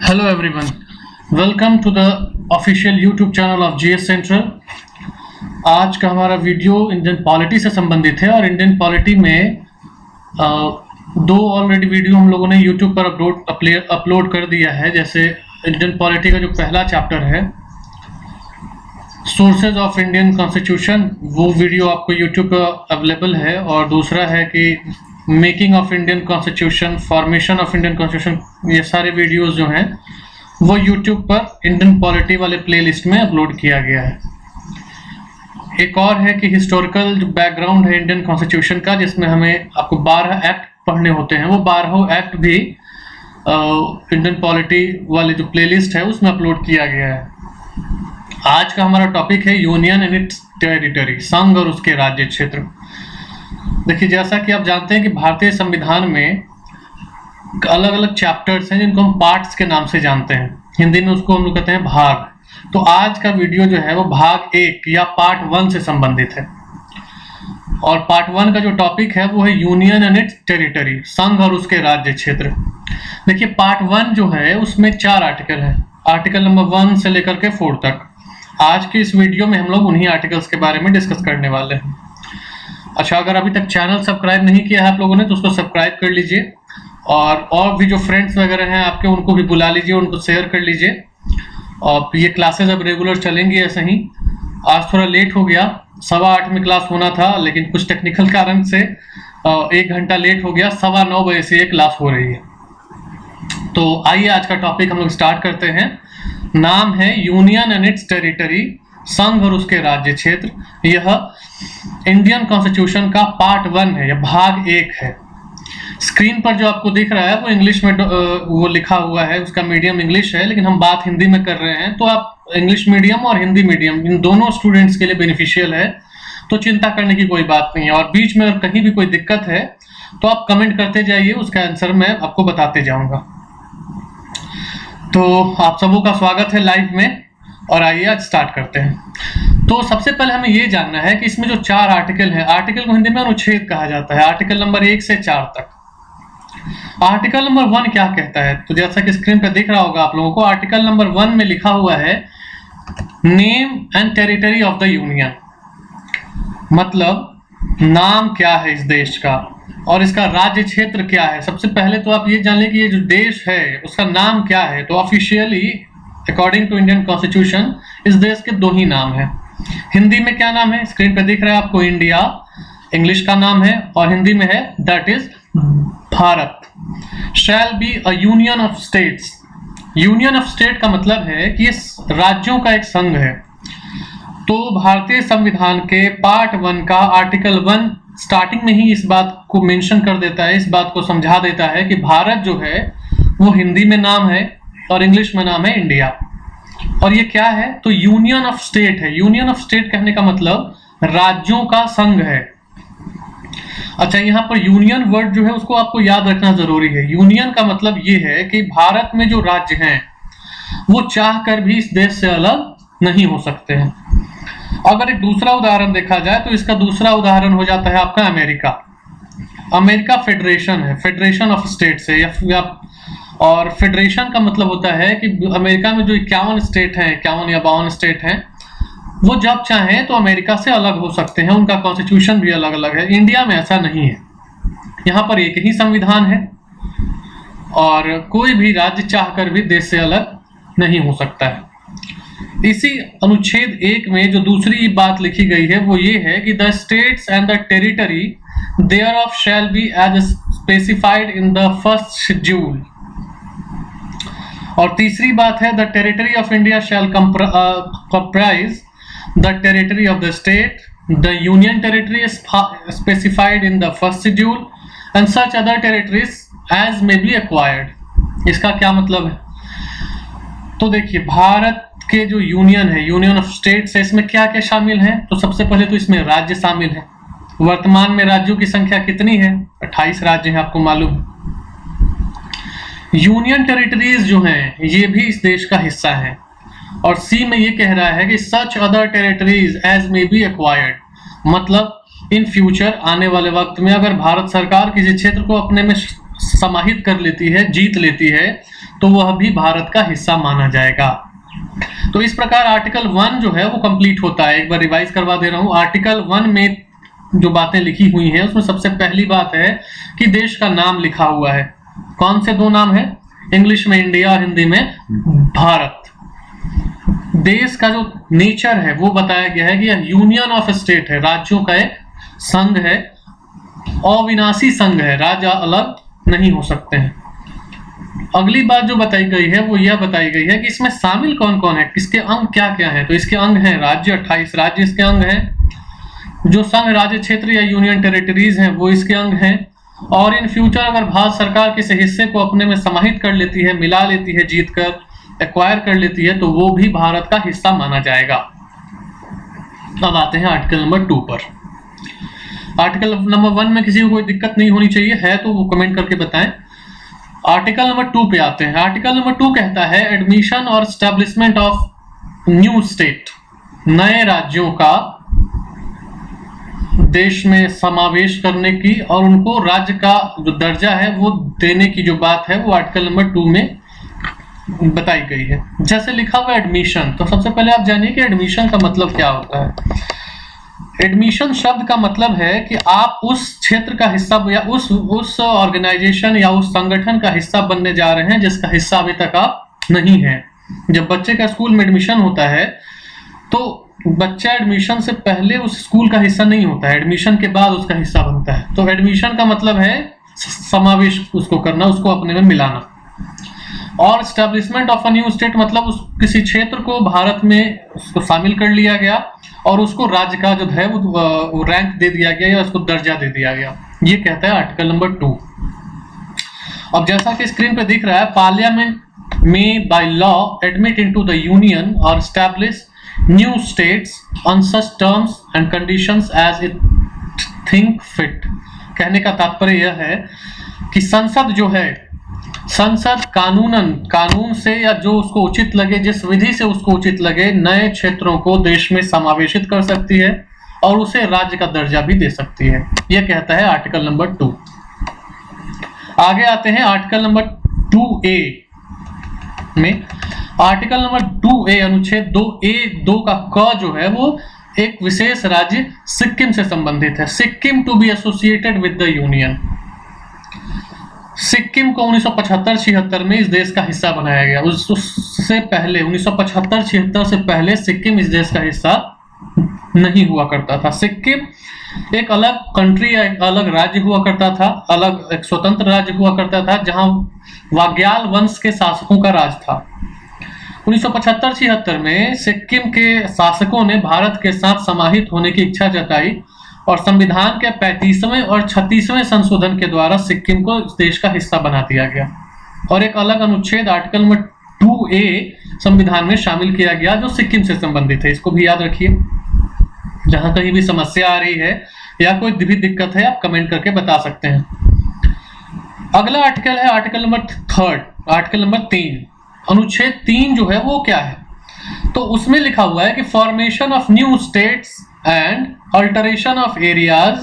Hello everyone, welcome to the official YouTube channel of GS Central। आज का हमारा video Indian polity से संबंधित है और इंडियन पॉलिटी में दो ऑलरेडी वीडियो हम लोगों ने YouTube पर अपलोड कर दिया है। जैसे इंडियन पॉलिटी का जो पहला चैप्टर है सोर्सेज ऑफ इंडियन कॉन्स्टिट्यूशन, वो वीडियो आपको YouTube पर अवेलेबल है, और दूसरा है कि making of Indian constitution, formation of Indian constitution, ये सारे वीडियोस जो हैं वो यूट्यूब पर इंडियन पॉलिटी वाले प्लेलिस्ट में अपलोड किया गया है। एक और है कि हिस्टोरिकल जो बैकग्राउंड है इंडियन कॉन्स्टिट्यूशन का, जिसमें हमें आपको 12 एक्ट पढ़ने होते हैं, वो 12 एक्ट भी इंडियन पॉलिटी वाले जो प्लेलिस्ट है उसमें अपलोड किया गया है। आज का हमारा टॉपिक है यूनियन एंड इट्स टेरिटरी, संघ और उसके राज्य क्षेत्र। देखिए, जैसा कि आप जानते हैं कि भारतीय संविधान में अलग अलग चैप्टर्स हैं जिनको हम पार्ट्स के नाम से जानते हैं। हिंदी में उसको हम लोग कहते हैं भाग। तो आज का वीडियो जो है वो भाग 1 या पार्ट 1 से संबंधित है, और पार्ट 1 का जो टॉपिक है वो है यूनियन एंड इट्स टेरिटरी, संघ और उसके राज्य क्षेत्र। देखिए, पार्ट 1 जो है उसमें 4 आर्टिकल है, आर्टिकल नंबर 1 से लेकर के 4 तक। आज के इस वीडियो में हम लोग उन्हीं आर्टिकल्स के बारे में डिस्कस करने वाले हैं। अच्छा, अगर अभी तक चैनल सब्सक्राइब नहीं किया है आप लोगों ने तो उसको सब्सक्राइब कर लीजिए, और भी जो फ्रेंड्स वगैरह हैं आपके उनको भी बुला लीजिए, उनको शेयर कर लीजिए। और ये क्लासेस अब रेगुलर चलेंगी ऐसे ही। आज थोड़ा लेट हो गया, 8:15 में क्लास होना था, लेकिन कुछ टेक्निकल कारण से 1 घंटा लेट हो गया। 9:15 बजे से ये क्लास हो रही है। तो आइए आज का टॉपिक हम लोग स्टार्ट करते हैं। नाम है यूनियन एंड इट्स टेरिटरी, संघ और उसके राज्य क्षेत्र। यह इंडियन कॉन्स्टिट्यूशन का पार्ट 1 है, यह भाग 1 है। स्क्रीन पर जो आपको दिख रहा है वो इंग्लिश में वो लिखा हुआ है, उसका मीडियम इंग्लिश है, लेकिन हम बात हिंदी में कर रहे हैं। तो आप इंग्लिश मीडियम और हिंदी मीडियम इन दोनों स्टूडेंट्स के लिए बेनिफिशियल है, तो चिंता करने की कोई बात नहीं है। और बीच में अगर कहीं भी कोई दिक्कत है तो आप कमेंट करते जाइए, उसका आंसर मैं आपको बताते जाऊंगा। तो आप सबों का स्वागत है लाइव में, और आइए आज स्टार्ट करते हैं। तो सबसे पहले हमें ये जानना है कि इसमें जो 4 आर्टिकल है, आर्टिकल को हिंदी में अनुच्छेद कहा जाता है, आर्टिकल नंबर 1 से 4 तक। आर्टिकल नंबर 1 क्या कहता है? तो जैसा कि स्क्रीन पर दिख रहा होगा आप लोगों को, आर्टिकल नंबर 1 में लिखा हुआ है name and territory of the union. मतलब नाम क्या है इस देश का और इसका राज्य क्षेत्र क्या है। सबसे पहले तो आप ये जान लें कि ये जो देश है उसका नाम क्या है। तो officially according to Indian constitution इस देश के 2 ही नाम है। हिंदी में क्या नाम है? स्क्रीन पे दिख रहा है आपको, इंडिया इंग्लिश का नाम है, और हिंदी में है that is Bharat. Shall be a union of states. Union of state का मतलब है कि ये राज्यों का एक संघ है। तो भारतीय संविधान के पार्ट 1 का आर्टिकल 1 स्टार्टिंग में ही इस बात को मेंशन कर देता है, इस बात को समझा देता है कि भारत जो है वो हिंदी में नाम है और इंग्लिश में नाम है इंडिया। और ये क्या है? तो यूनियन ऑफ स्टेट है। यूनियन ऑफ स्टेट कहने का मतलब राज्यों का संघ है। अच्छा, यहाँ पर यूनियन वर्ड जो है उसको आपको याद रखना जरूरी है। यूनियन का मतलब ये है कि भारत में जो राज्य हैं वो चाहकर भी इस देश से अलग नहीं हो सकते हैं। अगर एक दूसरा उदाहरण देखा जाए तो इसका दूसरा उदाहरण हो जाता है आपका अमेरिका। अमेरिका फेडरेशन है, फेडरेशन ऑफ स्टेट्स है, और फेडरेशन का मतलब होता है कि अमेरिका में जो 51 स्टेट हैं, 51 या 52 स्टेट हैं, वो जब चाहें तो अमेरिका से अलग हो सकते हैं, उनका कॉन्स्टिट्यूशन भी अलग अलग है। इंडिया में ऐसा नहीं है, यहाँ पर एक ही संविधान है और कोई भी राज्य चाहकर भी देश से अलग नहीं हो सकता है। इसी अनुच्छेद 1 में जो दूसरी बात लिखी गई है वो ये है कि the states and the territory thereof shall be as specified in the first schedule। और तीसरी बात है the territory of India shall comprise the territory of the state, the union territory is specified in the first schedule, and such other territories as may be acquired। इसका क्या मतलब है? तो देखिए, भारत के जो यूनियन है, यूनियन ऑफ स्टेट्स है, इसमें क्या क्या शामिल है? तो सबसे पहले तो इसमें राज्य शामिल है। वर्तमान में राज्यों की संख्या कितनी है? 28 राज्य हैं, आपको मालूम है। यूनियन टेरिटरीज जो हैं ये भी इस देश का हिस्सा है। और सी में ये कह रहा है कि such other territories as may be acquired, मतलब इन फ्यूचर आने वाले वक्त में अगर भारत सरकार किसी क्षेत्र को अपने में समाहित कर लेती है, जीत लेती है, तो वह भी भारत का हिस्सा माना जाएगा। तो इस प्रकार आर्टिकल 1 जो है वो कंप्लीट होता है। एक बार रिवाइज करवा दे रहा हूं। आर्टिकल 1 में जो बातें लिखी हुई हैं उसमें सबसे पहली बात है कि देश का नाम लिखा हुआ है। कौन से दो नाम है? इंग्लिश में इंडिया और हिंदी में भारत। देश का जो नेचर है वो बताया गया है कि यह यूनियन ऑफ स्टेट है, राज्यों का एक संघ है, अविनाशी संघ है, राज्य अलग नहीं हो सकते हैं। अगली बात जो बताई गई है वो यह बताई गई है कि इसमें शामिल कौन कौन है, किसके अंग क्या क्या है। तो इसके अंग हैं राज्य, 28 राज्य इसके अंग हैं। जो संघ राज्य क्षेत्र या यूनियन टेरिटरीज हैं वो इसके अंग हैं। और इन फ्यूचर अगर भारत सरकार किसी हिस्से को अपने में समाहित कर लेती है, मिला लेती है, जीत कर एक्वायर कर लेती है, तो वो भी भारत का हिस्सा माना जाएगा। अब आते हैं आर्टिकल नंबर 2 पर। आर्टिकल नंबर 1 में किसी को कोई दिक्कत नहीं होनी चाहिए, है तो वो कमेंट करके बताएं। आर्टिकल नंबर 2 पे आते हैं। आर्टिकल नंबर 2 कहता है एडमिशन और एस्टेब्लिशमेंट ऑफ न्यू स्टेट, नए राज्यों का देश में समावेश करने की और उनको राज्य का जो दर्जा है वो देने की जो बात है वो आर्टिकल नंबर 2 में बताई गई है। जैसे लिखा हुआ एडमिशन, तो सबसे पहले आप जानिए कि एडमिशन का मतलब क्या होता है। एडमिशन शब्द का मतलब है कि आप उस क्षेत्र का हिस्सा या उस ऑर्गेनाइजेशन या उस संगठन का हिस्सा बनने जा रहे हैं जिसका हिस्सा अभी तक आप नहीं है। जब बच्चे का स्कूल में एडमिशन होता है तो बच्चा एडमिशन से पहले उस स्कूल का हिस्सा नहीं होता है, एडमिशन के बाद उसका हिस्सा बनता है। तो एडमिशन का मतलब है समावेश उसको करना, उसको अपने में मिलाना। और establishment of a new state मतलब उस किसी क्षेत्र को भारत में उसको शामिल कर लिया गया और उसको राज्य का जो है वो रैंक दे दिया गया या उसको दर्जा दे दिया गया। ये कहता है आर्टिकल नंबर 2। अब जैसा कि स्क्रीन पे दिख रहा है, पार्लियामेंट में by law admit into the union और establish new states on such terms and conditions as it think fit. कहने का तात्पर्य यह है कि संसद जो है, संसद कानून से या जो उसको उचित लगे, जिस विधि से उसको उचित लगे, नए क्षेत्रों को देश में समावेशित कर सकती है और उसे राज्य का दर्जा भी दे सकती है। यह कहता है आर्टिकल नंबर 2। आगे आते हैं आर्टिकल नंबर 2A में। आर्टिकल नंबर 2A अनुच्छेद 2A(2) का क जो है वो एक विशेष राज्य सिक्किम से संबंधित है। Sikkim to be associated with the union. Sikkim को 1975-76 में इस देश का हिस्सा बनाया गया। उससे पहले 1975-76 से पहले सिक्किम इस देश का हिस्सा नहीं हुआ करता था। सिक्किम एक अलग कंट्री या एक अलग राज्य हुआ करता था, अलग एक स्वतंत्र राज्य हुआ करता था जहां वाग्याल वंश के शासकों का राज था। 1975-76 में सिक्किम के शासकों ने भारत के साथ समाहित होने की इच्छा जताई और संविधान के 35वें और 36वें संशोधन के द्वारा सिक्किम को इस देश का हिस्सा बना दिया गया और एक अलग अनुच्छेद आर्टिकल नंबर 2A संविधान में शामिल किया गया जो सिक्किम से संबंधित है। इसको भी याद रखिए। जहां कहीं भी समस्या आ रही है या कोई भी दिक्कत है आप कमेंट करके बता सकते हैं। अगला आर्टिकल है आर्टिकल नंबर 3, आर्टिकल नंबर 3। अनुच्छेद 3 जो है वो क्या है, तो उसमें लिखा हुआ है कि formation of new states and alteration of areas,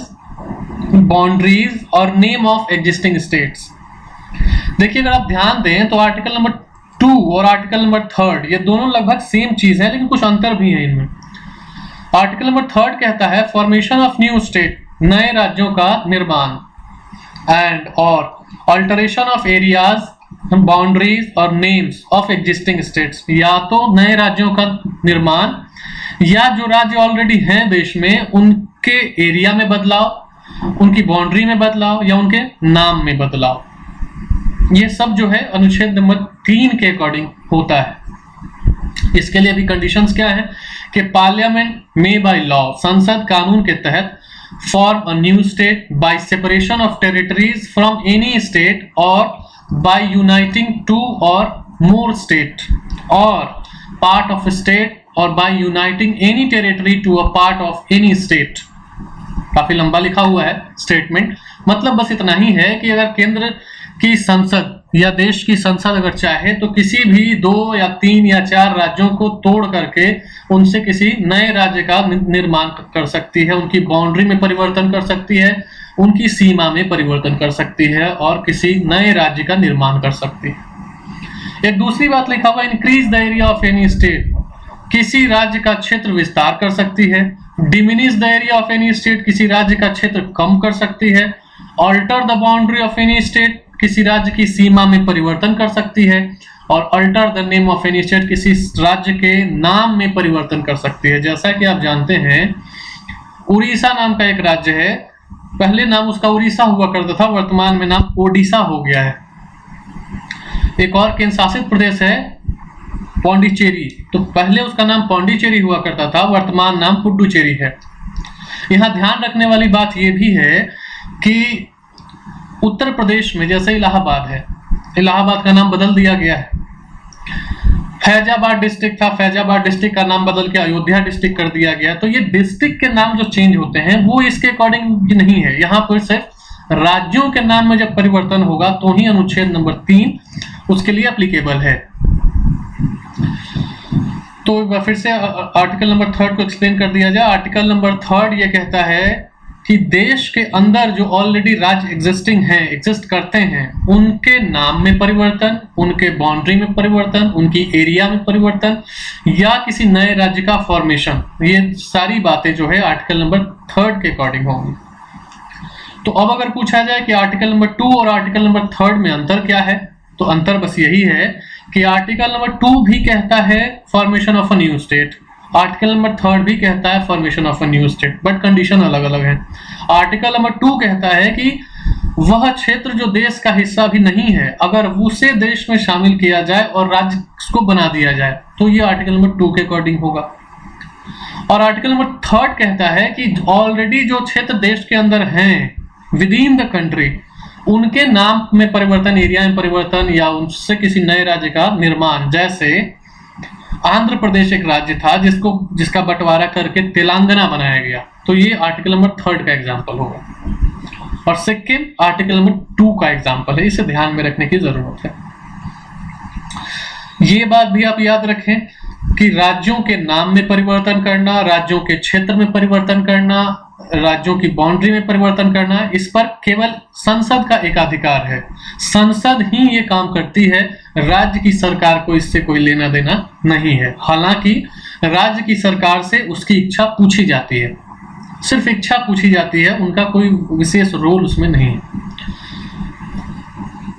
boundaries और नेम ऑफ एग्जिस्टिंग स्टेट्स। देखिए अगर आप ध्यान दें तो आर्टिकल नंबर 2 और आर्टिकल नंबर 3 ये दोनों लगभग सेम चीज है, लेकिन कुछ अंतर भी है इनमें। आर्टिकल नंबर 3 कहता है फॉर्मेशन ऑफ न्यू स्टेट, नए राज्यों का निर्माण, एंड और अल्टरेशन ऑफ एरियाज, बाउंड्रीज और नेम्स ऑफ एग्जिस्टिंग स्टेट्स। या तो नए राज्यों का निर्माण या जो राज्य ऑलरेडी हैं देश में उनके एरिया में बदलाव, उनकी बाउंड्री में बदलाव या उनके नाम में बदलाव। ये सब जो है अनुच्छेद नंबर 3 के अकॉर्डिंग होता है। इसके लिए भी कंडीशंस क्या है कि पार्लियामेंट में बाय लॉ, संसद कानून के तहत, form a new state by separation of territories from any state और by uniting two or more state or part of a state or by uniting any territory to a part of any state। काफी लंबा लिखा हुआ है statement, मतलब बस इतना ही है कि अगर केंद्र की संसद या देश की संसद अगर चाहे तो किसी भी 2 या 3 या 4 राज्यों को तोड़ करके उनसे किसी नए राज्य का निर्माण कर सकती है, उनकी बाउंड्री में परिवर्तन कर सकती है, उनकी सीमा में परिवर्तन कर सकती है और किसी नए राज्य का निर्माण कर सकती है। एक दूसरी बात लिखा हुआ, increase the area of any state, किसी राज्य का क्षेत्र विस्तार कर सकती है। Diminish the area of any state, किसी राज्य का क्षेत्र कम कर सकती है। Alter the boundary of any state, किसी राज्य की सीमा में परिवर्तन कर सकती है। और alter the name of any state, किसी राज्य के नाम में परिवर्तन कर सकती है। जैसा कि आप जानते हैं, उड़ीसा नाम का एक राज्य है, पहले नाम उसका उड़ीसा हुआ करता था, वर्तमान में नाम ओडिशा हो गया है। एक और केंद्र शासित प्रदेश है पौंडीचेरी, तो पहले उसका नाम पौंडीचेरी हुआ करता था, वर्तमान नाम पुडुचेरी है। यहाँ ध्यान रखने वाली बात यह भी है कि उत्तर प्रदेश में जैसे इलाहाबाद है, इलाहाबाद का नाम बदल दिया गया है। फैजाबाद डिस्ट्रिक्ट था, फैजाबाद डिस्ट्रिक्ट का नाम बदल के अयोध्या डिस्ट्रिक्ट कर दिया गया। तो ये डिस्ट्रिक्ट के नाम जो चेंज होते हैं वो इसके अकॉर्डिंग नहीं है, यहाँ पर सिर्फ राज्यों के नाम में जब परिवर्तन होगा तो ही अनुच्छेद नंबर 3 उसके लिए एप्लीकेबल है। तो फिर से आर्टिकल नंबर 3 को एक्सप्लेन कर दिया जाए। आर्टिकल नंबर 3 ये कहता है कि देश के अंदर जो ऑलरेडी राज्य एग्जिस्ट करते हैं, उनके नाम में परिवर्तन, उनके बाउंड्री में परिवर्तन, उनकी एरिया में परिवर्तन या किसी नए राज्य का फॉर्मेशन, ये सारी बातें जो है आर्टिकल नंबर 3 के अकॉर्डिंग होंगी। तो अब अगर पूछा जाए कि आर्टिकल नंबर 2 और आर्टिकल नंबर 3 में अंतर क्या है, तो अंतर बस यही है कि आर्टिकल नंबर 2 भी कहता है formation of a new state, article number 3 भी कहता है formation of a new state, but condition अलग अलग है। आर्टिकल नंबर 2 कहता है कि वह क्षेत्र जो देश का हिस्सा भी नहीं है, अगर उसे देश में शामिल किया जाए और राज्य को बना दिया जाए तो ये आर्टिकल नंबर 2 के अकॉर्डिंग होगा। और आर्टिकल नंबर 3 कहता है कि ऑलरेडी जो क्षेत्र देश के अंदर हैं विद इन द कंट्री, उनके नाम में परिवर्तन, एरिया में परिवर्तन या उनसे किसी नए राज्य का निर्माण। जैसे आंध्र प्रदेश एक राज्य था जिसका बंटवारा करके तेलंगाना बनाया गया, तो ये आर्टिकल नंबर 3 का एग्जांपल होगा। और सिक्किम आर्टिकल नंबर 2 का एग्जांपल है, इसे ध्यान में रखने की जरूरत है। ये बात भी आप याद रखें कि राज्यों के नाम में परिवर्तन करना, राज्यों के क्षेत्र में परिवर्तन करना, राज्यों की बाउंड्री में परिवर्तन करना, इस पर केवल संसद का एकाधिकार है। संसद ही ये काम करती है, राज्य की सरकार को इससे कोई लेना देना नहीं है। हालांकि राज्य की सरकार से उसकी इच्छा पूछी जाती है, सिर्फ इच्छा पूछी जाती है, उनका कोई विशेष रोल उसमें नहीं है।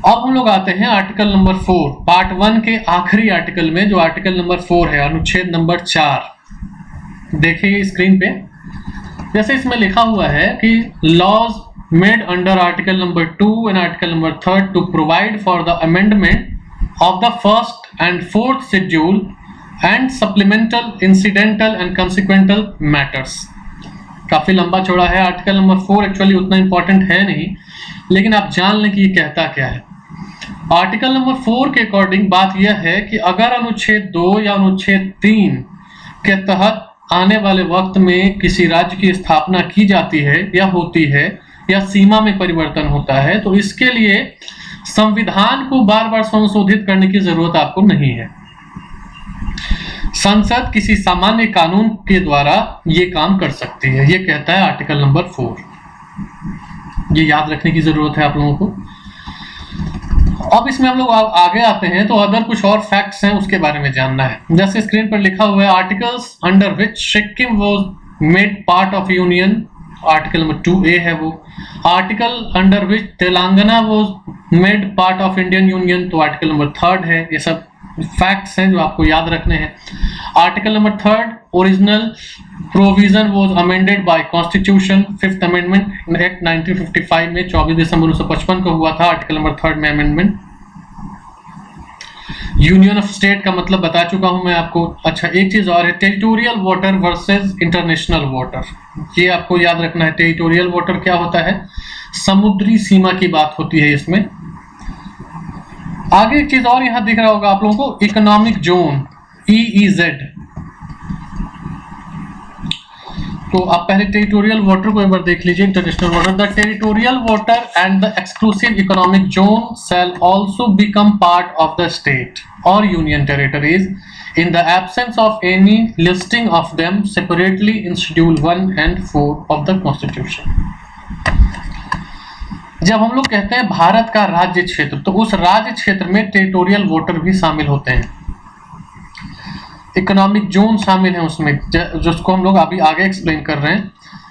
अब हम लोग आते हैं आर्टिकल नंबर 4, पार्ट 1 के आखिरी आर्टिकल में, जो आर्टिकल नंबर 4 है, अनुच्छेद नंबर 4। देखिए स्क्रीन पे, जैसे इसमें लिखा हुआ है कि laws made under article number 2 and article number 3 to provide for the amendment of the 1st and 4th schedule and supplemental, incidental and consequential matters. काफी लंबा चौड़ा है आर्टिकल नंबर 4, एक्चुअली उतना इंपॉर्टेंट है नहीं, लेकिन आप जान लें कि ये कहता क्या है। आर्टिकल नंबर 4 के अकॉर्डिंग बात यह है कि अगर अनुच्छेद 2 या अनुच्छेद 3 के तहत आने वाले वक्त में किसी राज्य की स्थापना की जाती है या होती है या सीमा में परिवर्तन होता है, तो इसके लिए संविधान को बार बार संशोधित करने की जरूरत आपको नहीं है। संसद किसी सामान्य कानून के द्वारा ये काम कर सकती है, ये कहता है आर्टिकल नंबर 4। ये याद रखने की जरूरत है आप लोगों को। अब इसमें हम लोग आगे आते हैं, तो अदर कुछ और फैक्ट्स हैं उसके बारे में जानना है। जैसे स्क्रीन पर लिखा हुआ है, articles under which Sikkim was made part of union, article number 2A है वो। Article under which Telangana was made part of Indian union, तो आर्टिकल नंबर 3 है। ये सब फैक्ट्स हैं जो आपको याद रखने हैं। Article number 3, original provision was amended bye constitution, 5th amendment act 1955 में 24 दिसंबर 1955 को हुआ था आर्टिकल नंबर 3 में अमेंडमेंट। यूनियन ऑफ स्टेट का मतलब बता चुका हूं मैं आपको। अच्छा, एक चीज और है, territorial water versus international water, ये आपको याद रखना है। टेरिटोरियल वाटर क्या होता है? समुद्री सीमा की बात होती है इसमें। आगे एक चीज और यहां दिख रहा होगा आप लोगों को, इकोनॉमिक जोन, EEZ। तो आप पहले टेरिटोरियल वाटर को एक बार देख लीजिए, international water. The territorial water and the exclusive economic zone shall also become part of the state और union territories in the absence of any listing of them separately in schedule 1 and 4 of the constitution। जब हम लोग कहते हैं भारत का राज्य क्षेत्र, तो उस राज्य क्षेत्र में टेरिटोरियल वाटर भी शामिल होते हैं, इकोनॉमिक जोन शामिल है उसमें, जिसको हम लोग अभी आगे एक्सप्लेन कर रहे हैं।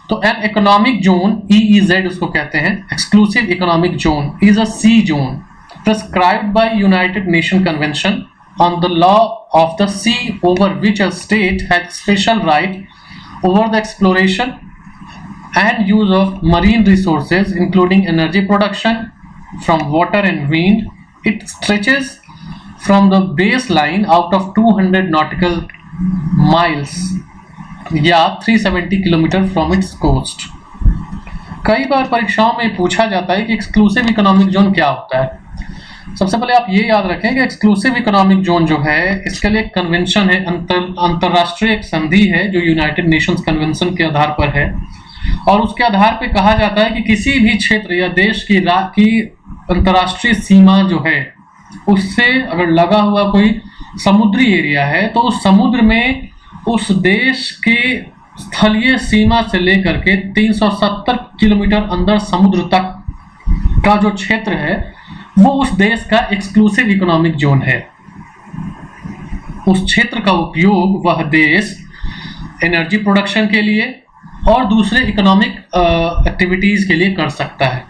तो एन इकोनॉमिक जोन, EEZ उसको कहते हैं, exclusive economic zone is a sea zone prescribed by United Nation convention on the law of the sea over which a state has special right over the exploration and use of marine resources including energy production from water and wind. It stretches from the baseline out of 200 nautical miles या 370 kilometre from its coast. कई बार परीक्षाओं में पूछा जाता है कि exclusive economic zone क्या होता है। सबसे पहले आप ये याद रखें कि एक्सक्लूसिव इकोनॉमिक जोन जो है, इसके लिए कन्वेंशन है, अंतरराष्ट्रीय एक संधि है जो यूनाइटेड नेशंस कन्वेंशन के आधार पर है, और उसके आधार पे कहा जाता है कि किसी भी क्षेत्र या देश की अंतर्राष्ट्रीय सीमा जो है, उससे अगर लगा हुआ कोई समुद्री एरिया है, तो उस समुद्र में उस देश के स्थलीय सीमा से लेकर के 370 किलोमीटर अंदर समुद्र तक का जो क्षेत्र है, वो उस देश का एक्सक्लूसिव इकोनॉमिक जोन है। उस क्षेत्र का उपयोग वह देश एनर्जी प्रोडक्शन के लिए और दूसरे इकोनॉमिक एक्टिविटीज के लिए कर सकता है।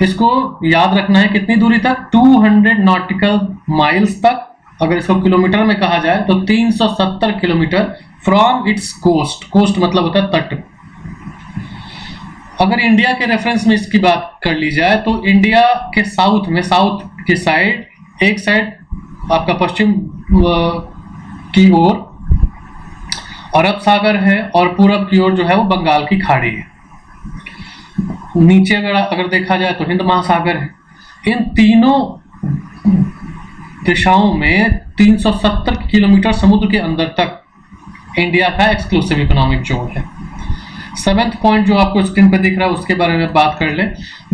इसको याद रखना है कितनी दूरी तक, 200 नॉटिकल माइल्स तक। अगर इसको किलोमीटर में कहा जाए तो 370 kilometre from its coast. Coast मतलब होता है तट। अगर इंडिया के रेफरेंस में इसकी बात कर ली जाए तो इंडिया के साउथ में, साउथ की साइड, एक साइड आपका पश्चिम की ओर अरब सागर है और पूरब की ओर जो है वो बंगाल की खाड़ी है। नीचे अगर देखा जाए तो हिंद महासागर है। इन तीनों दिशाओं में 370 किलोमीटर समुद्र के अंदर तक इंडिया का एक्सक्लूसिव इकोनॉमिक जोन है। 7th पॉइंट जो आपको स्क्रीन पर दिख रहा है उसके बारे में बात कर ले।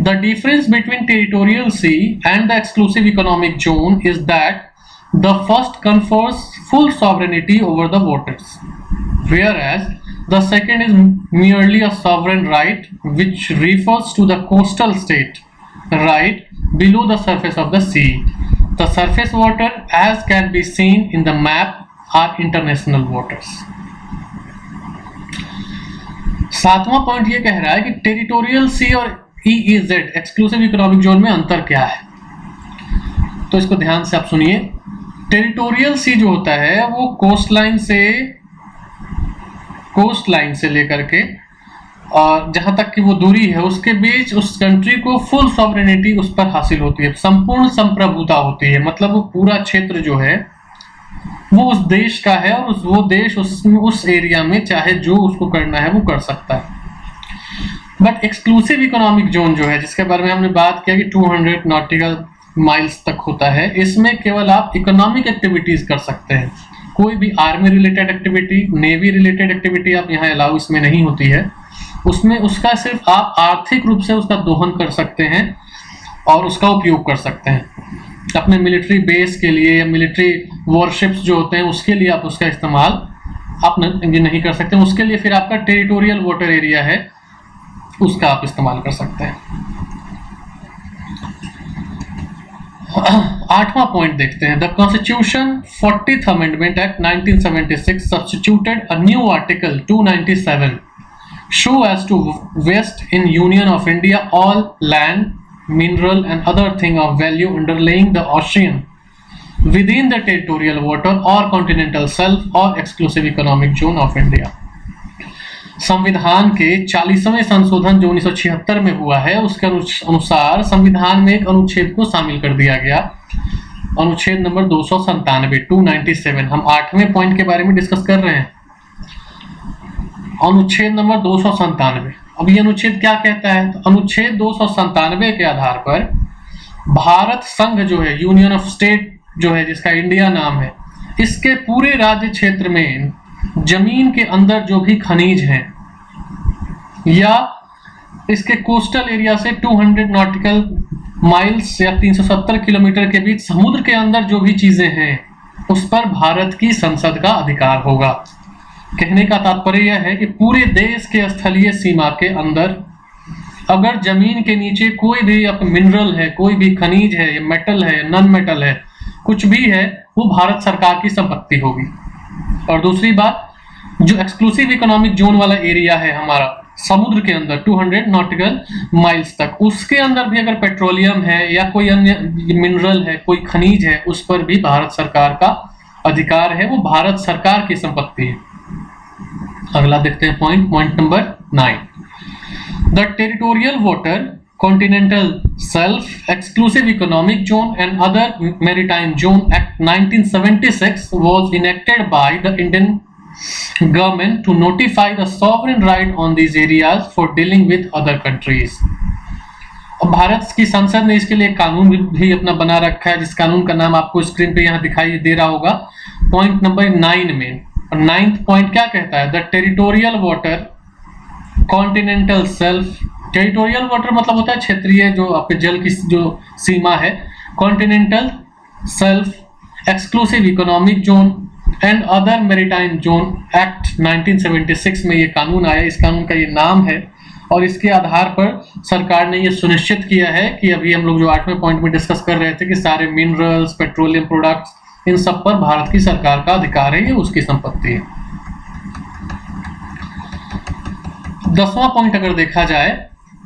The difference between territorial C and the exclusive economic zone is that the first confers full sovereignty over the waters, whereas the second is merely a sovereign right which refers to the coastal state right below the surface of the sea. The surface water, as can be seen in the map, are international waters. 7वां point ये कह रहा है कि territorial सी और EEZ exclusive economic zone में अंतर क्या है। तो इसको ध्यान से आप सुनिए। टेरिटोरियल सी जो होता है वो कोस्ट लाइन से लेकर के और जहां तक की वो दूरी है उसके बीच उस कंट्री को फुल सॉवरेनिटी उस पर हासिल होती है, संपूर्ण संप्रभुता होती है। मतलब वो पूरा क्षेत्र जो है वो उस देश का है और वो देश उस एरिया में चाहे जो उसको करना है वो कर सकता है। बट एक्सक्लूसिव इकोनॉमिक जोन जो है, जिसके बारे में हमने बात किया कि 200 नॉटिकल माइल्स तक होता है, इसमें केवल आप इकोनॉमिक एक्टिविटीज कर सकते हैं। कोई भी army related activity, navy related activity आप यहाँ अलाउ इसमें नहीं होती है। उसमें उसका सिर्फ आप आर्थिक रूप से उसका दोहन कर सकते हैं और उसका उपयोग कर सकते हैं अपने मिलिट्री बेस के लिए या मिलिट्री वॉरशिप्स जो होते हैं उसके लिए आप उसका इस्तेमाल आप नहीं कर सकते। उसके लिए फिर आपका टेरिटोरियल वाटर एरिया है, उसका आप इस्तेमाल कर सकते हैं। 8वां पॉइंट देखते हैं। The constitution 40th amendment act 1976 substituted a new article 297 so as to vest in Union of India all land, mineral and other thing of value underlying the ocean within the territorial water or continental shelf or exclusive economic zone of India. संविधान के 40वें संशोधन जो 1976 में हुआ है उसके अनुसार संविधान में एक अनुच्छेद को शामिल कर दिया गया, अनुच्छेद नंबर 297 हम 8वें पॉइंट के बारे में डिस्कस कर रहे हैं। अनुच्छेद नंबर 297। अब ये अनुच्छेद क्या कहता है? तो अनुच्छेद 297 के आधार पर भारत संघ जो है, यूनियन ऑफ स्टेट जो है जिसका इंडिया नाम है, इसके पूरे राज्य क्षेत्र में जमीन के अंदर जो भी खनिज हैं या इसके कोस्टल एरिया से 200 नॉटिकल माइल्स या 370 किलोमीटर के बीच समुद्र के अंदर जो भी चीजें हैं उस पर भारत की संसद का अधिकार होगा। कहने का तात्पर्य यह है कि पूरे देश के स्थलीय सीमा के अंदर अगर जमीन के नीचे कोई भी मिनरल है, कोई भी खनिज है, या मेटल है, या नॉन मेटल है, कुछ भी है, वो भारत सरकार की संपत्ति होगी। और दूसरी बात, जो एक्सक्लूसिव इकोनॉमिक जोन वाला एरिया है हमारा समुद्र के अंदर 200 नॉटिकल माइल्स तक, उसके अंदर भी अगर पेट्रोलियम है या कोई अन्य मिनरल है, कोई खनिज है, उस पर भी भारत सरकार का अधिकार है, वो भारत सरकार की संपत्ति है। अगला देखते हैं point number 9। The territorial water, continental shelf, exclusive economic zone and other maritime zone act 1976 was enacted by the Indian government to notify the sovereign right on these areas for dealing with other countries। अब भारत की संसद ने इसके लिए कानून भी अपना बना रखा है, जिस कानून का नाम आपको स्क्रीन पे यहाँ दिखाई दे रहा होगा पॉइंट नंबर 9 में। और 9th पॉइंट क्या कहता है? The territorial water, continental shelf. Territorial water मतलब होता है क्षेत्रीय, जो आपके जल की जो सीमा है। Continental shelf, exclusive economic zone and other maritime zone act 1976 में ये कानून आया। इस कानून का ये नाम है और इसके आधार पर सरकार ने ये सुनिश्चित किया है कि अभी हम लोग जो 8वें पॉइंट में डिस्कस कर रहे थे कि सारे मिनरल्स, पेट्रोलियम प्रोडक्ट्स, इन सब पर भारत की सरकार का अधिकार है, ये उसकी संपत्ति है। 10वां पॉइंट अगर देखा जाए